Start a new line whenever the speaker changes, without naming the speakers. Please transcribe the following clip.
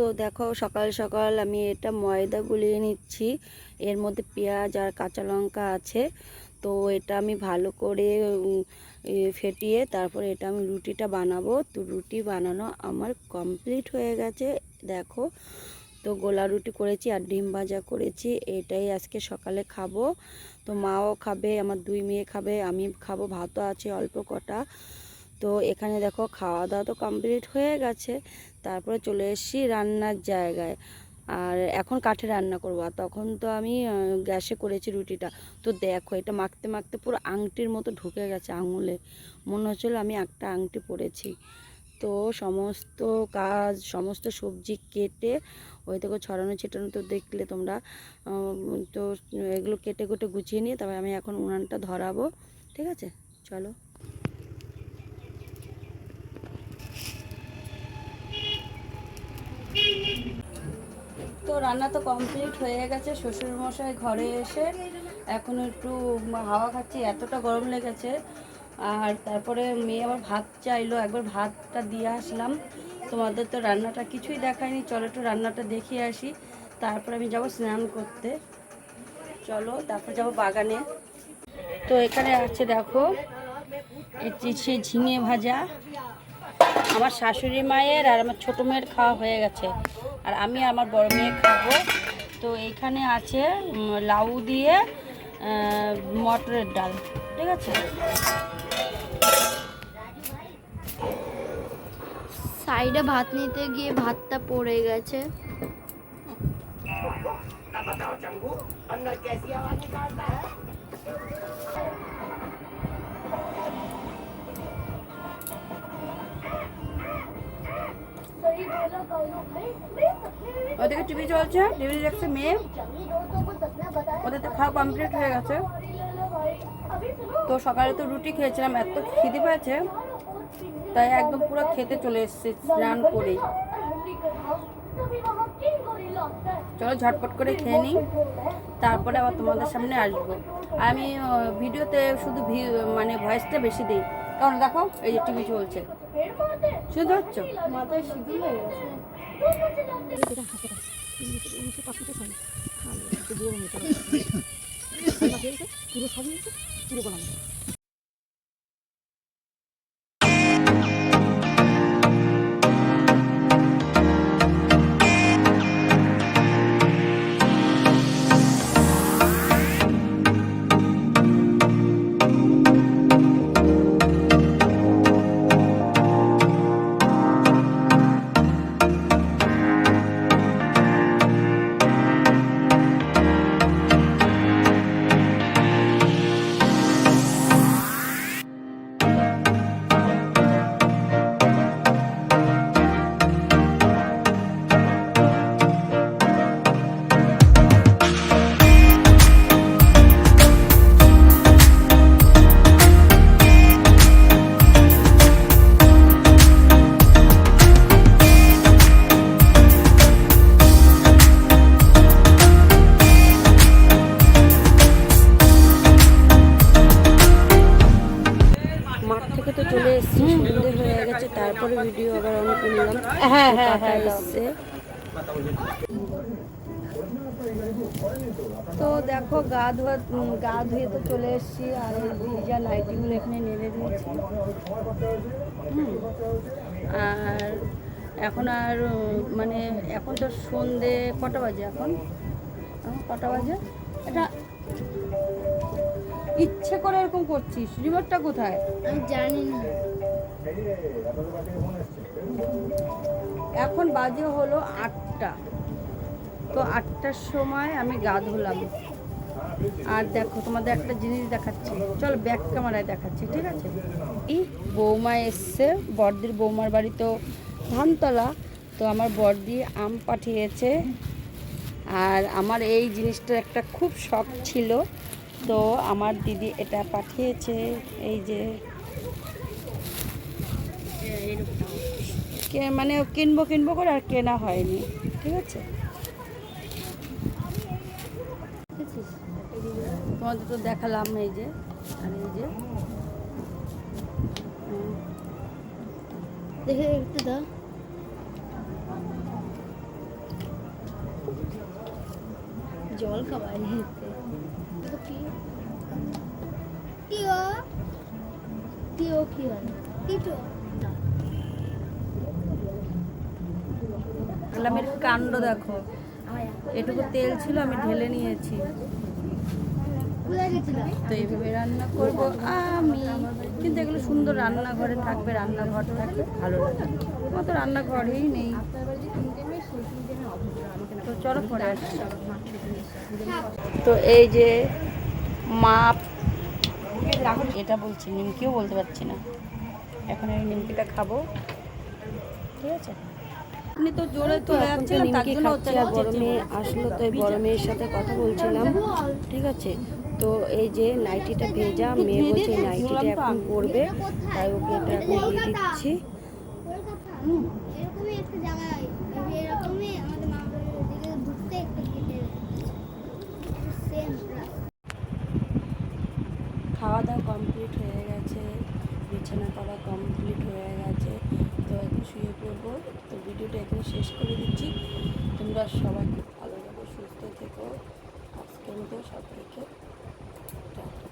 তো দেখো সকাল সকাল আমি এটা ময়দা গুলিয়ে নিচ্ছি, এর মধ্যে পেঁয়াজ আর কাঁচা লঙ্কা আছে। তো এটা আমি ভালো করে ফেটিয়ে তারপরে এটা আমি রুটিটা বানাবো। তো রুটি বানানো আমার কমপ্লিট হয়ে গেছে দেখো। তো গোলা রুটি করেছি আর ডিম ভাজা করেছি, এটাই আজকে সকালে খাবো। তো মাও খাবে, আমার দুই মেয়ে খাবে, আমি খাবো, ভাতও আছে অল্প কটা। তো এখানে দেখো খাওয়া দাওয়া তো কমপ্লিট হয়ে গেছে, তারপরে চলে এসেছি রান্নার জায়গায়। আর এখন কাঠে রান্না করবো, আর তখন তো আমি গ্যাসে করেছি রুটিটা। তো দেখো এটা মাখতে মাখতে পুরো আংটির মতো ঢুকে গেছে আঙুলে, মনে হচ্ছিল আমি একটা আংটি পরেছি। তো সমস্ত কাজ, সমস্ত সবজি কেটে ওই থেকে ছড়ানো ছিটানো তো দেখলে তোমরা। তো এগুলো কেটে কুটে গুছিয়ে নিয়ে তবে আমি এখন উনানটা ধরাবো, ঠিক আছে চলো। তো রান্না তো কমপ্লিট হয়ে গেছে, শ্বশুরমশাই ঘরে এসে এখন একটু হাওয়া খাচ্ছি, এতটা গরম লেগেছে। আর তারপরে মেয়ে আবার ভাত চাইলো, একবার ভাতটা দিয়ে আসলাম। তোমাদের তো রান্নাটা কিছুই দেখায়নি, চলো একটু রান্নাটা দেখিয়ে আসি, তারপরে আমি যাব স্নান করতে। চলো তারপর যাব বাগানে। তো এখানে আছে দেখো সে ঝিঙে ভাজা, আমার শাশুড়ি মায়ের আর আমার ছোটো মেয়ের খাওয়া হয়ে গেছে, আর আমি আমার বড় মেয়ে খাবো। তো এইখানে আছে লাউ দিয়ে মটরের ডাল, ঠিক আছে।
সাইডে ভাত নিতে গিয়ে ভাতটা পড়ে গেছে।
ওদিকে টিভি চলছে, টিভি দেখছে মেয়ে, ওদের তো খাওয়া কমপ্লিট হয়ে গেছে। তো সকালে তো রুটি খেয়েছিলাম, এত খিদে পেয়েছে তাই একদম পুরো খেতে চলে এসেছি স্নান করেই। চলো ঝটপট করে খেয়ে নিই, তারপরে আবার তোমাদের সামনে আসবো। আর আমি ভিডিওতে শুধু মানে ভয়েসটা বেশি দিই, কারণ দেখো এই যে টিভি চলছে, শুনতে পাচ্ছ?
মাথায় সিঁদুর হয়ে গেছে। পুরো সবই পুরো গলাম।
চলে এসেছি, সন্ধে হয়ে গেছে, তারপরে ভিডিও আবার অন করলাম। হ্যাঁ হ্যাঁ হ্যাঁ এসছে। তো দেখো গা ধুয়ে তো চলে এসেছি, আর এই ভিজা লাইটিংগুলো এখানে নেড়ে দিয়েছি। আর এখন আর মানে এখন তো সন্ধে কটা বাজে, এখন কটা বাজে? এটা ইচ্ছে করে এরকম করছিস, রিমোটটা কোথায়
আমি জানি না।
এখন বাজে হলো 8টা। তো 8টার সময় আমি গা ধুলাম। আর দেখো তোমাদের একটা জিনিস দেখাচ্ছি, চল ব্যাক ক্যামেরায় দেখাচ্ছি, ঠিক আছে। এই বৌমা এসছে, বড়দির বৌমার বাড়ি তো ধানতলা। তো আমার বড়দি আম পাঠিয়েছে, আর আমার এই জিনিসটার একটা খুব শখ ছিল, তো আমার দিদি এটা পাঠিয়েছে। এই যে মানে কিনবো করে আর কেনা হয়নি, ঠিক আছে। তোমাদের তো দেখালাম, এই যে, আর এই যে
দেখে একটু দাও। জল খাওয়াই কি হয়
আলামের কাণ্ড দেখো, এটুকু তেল ছিল আমি ঢেলে নিয়েছি। তো এইভাবে রান্না করবো আমি, কিন্তু এগুলো সুন্দর রান্নাঘরে থাকবে, রান্নাঘর থাকবে ভালো লাগে। আমার তো রান্নাঘরেই নেই, তো চলো পরে আসছি। তো এই যে মাপ, এটা বলছি, নিমকিও বলতে পারছি না এখন। এই নিমকিটা খাবো, ঠিক আছে। আপনি তো জোরে চলে যাচ্ছেন, নিমকি খাচ্ছি আর বড় মেয়ে আসলো, তো এই বড় মেয়ের সাথে কথা বলছিলাম, ঠিক আছে। তো এই যে নাইটিটা ভেজা, মেয়ে বলছে এই নাইটিটা এখন পরবে, তাই ওকে এটা এখন দিয়ে দিচ্ছি।
এরকমই একটা জায়গায় এরকমই আমাদের মামাদের দিকে ঘুরতে একটা কেটে সেম
খাওয়া দাওয়া কমপ্লিট হয়ে গেছে, বিছানা করা কমপ্লিট হয়ে গেছে, তো এখন শুয়ে পড়বো। তো ভিডিওটা এখানে শেষ করে দিচ্ছি। তোমরা সবাই খুব ভালো থাকো, সুস্থ থেকো। আজকের মতো সবাইকে টাটা।